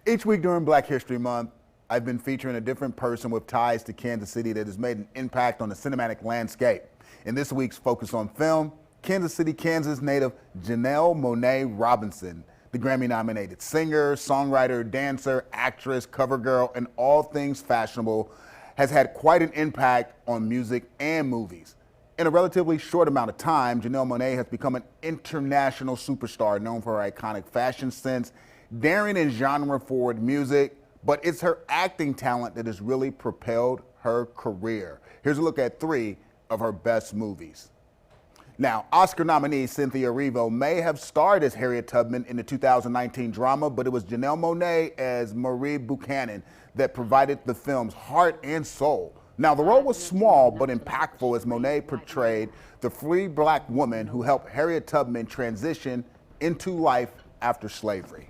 Each week during Black History Month, I've been featuring a different person with ties to Kansas City that has made an impact on the cinematic landscape. In this week's Focus on Film, Kansas City, Kansas native Janelle Monáe Robinson, the Grammy-nominated singer, songwriter, dancer, actress, cover girl, and all things fashionable, has had quite an impact on music and movies. In a relatively short amount of time, Janelle Monáe has become an international superstar known for her iconic fashion sense, daring and genre-forward music, but it's her acting talent that has really propelled her career. Here's a look at 3 of her best movies. Now, Oscar nominee Cynthia Erivo may have starred as Harriet Tubman in the 2019 drama, but it was Janelle Monáe as Marie Buchanan that provided the film's heart and soul. Now, the role was small but impactful as Monáe portrayed the free black woman who helped Harriet Tubman transition into life after slavery.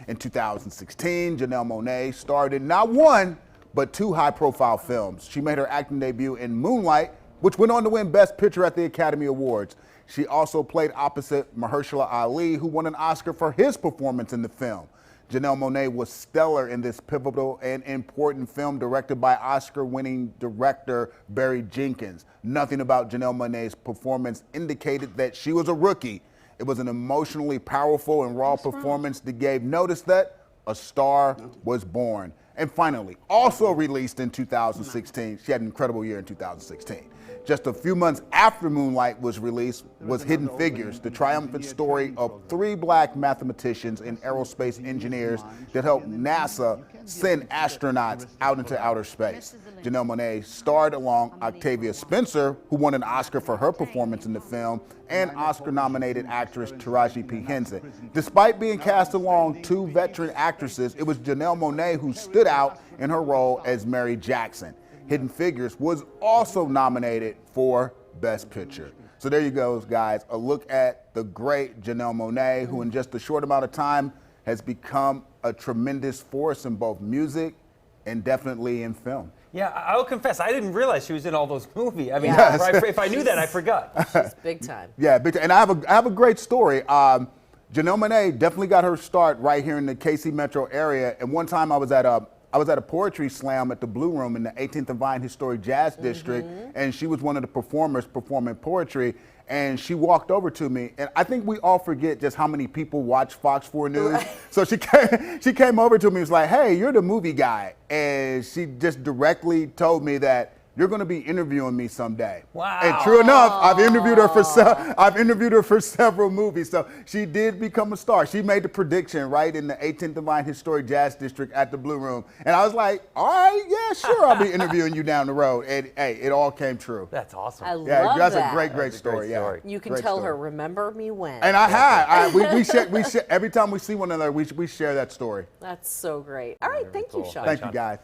In 2016, Janelle Monáe starred in not one, but 2 high-profile films. She made her acting debut in Moonlight, which went on to win Best Picture at the Academy Awards. She also played opposite Mahershala Ali, who won an Oscar for his performance in the film. Janelle Monáe was stellar in this pivotal and important film directed by Oscar-winning director Barry Jenkins. Nothing about Janelle Monáe's performance indicated that she was a rookie. It was an emotionally powerful and raw performance that gave notice that a star was born. And finally, also released in 2016, she had an incredible year in 2016. Just a few months after Moonlight was released was Hidden Figures, the triumphant story of 3 black mathematicians and aerospace engineers that helped NASA send astronauts out into outer space. Janelle Monáe starred along Octavia Spencer, who won an Oscar for her performance in the film, and Oscar-nominated actress Taraji P. Henson. Despite being cast along 2 veteran actresses, it was Janelle Monáe who stood out in her role as Mary Jackson. Hidden Figures was also nominated for Best Picture. So there you go, guys, a look at the great Janelle Monáe, who in just a short amount of time has become a tremendous force in both music and definitely in film. Yeah, I will confess, I didn't realize she was in all those movies. I mean, Yes. if I knew that, I forgot. She's big time. Yeah, big time. And I have a great story. Janelle Monáe definitely got her start right here in the KC metro area. And one time I was at a poetry slam at the Blue Room in the 18th and Vine Historic Jazz District, and she was one of the performers performing poetry, and she walked over to me, and I think we all forget just how many people watch Fox 4 News. Right. So she came over to me and was like, "Hey, you're the movie guy," and she just directly told me that you're going to be interviewing me someday. Wow. And true enough, I've interviewed her for several movies. So she did become a star. She made the prediction right in the 18th and Vine Historic Jazz District at the Blue Room. And I was like, all right, yeah, sure, I'll be interviewing you down the road. And hey, it all came true. That's awesome. I love That's that. a great story. Yeah. You can Great tell story. her, remember me when. And I have. We share every time we see one another, we share that story. That's so great. All right, thank you, cool. Sean. Thank you, guys.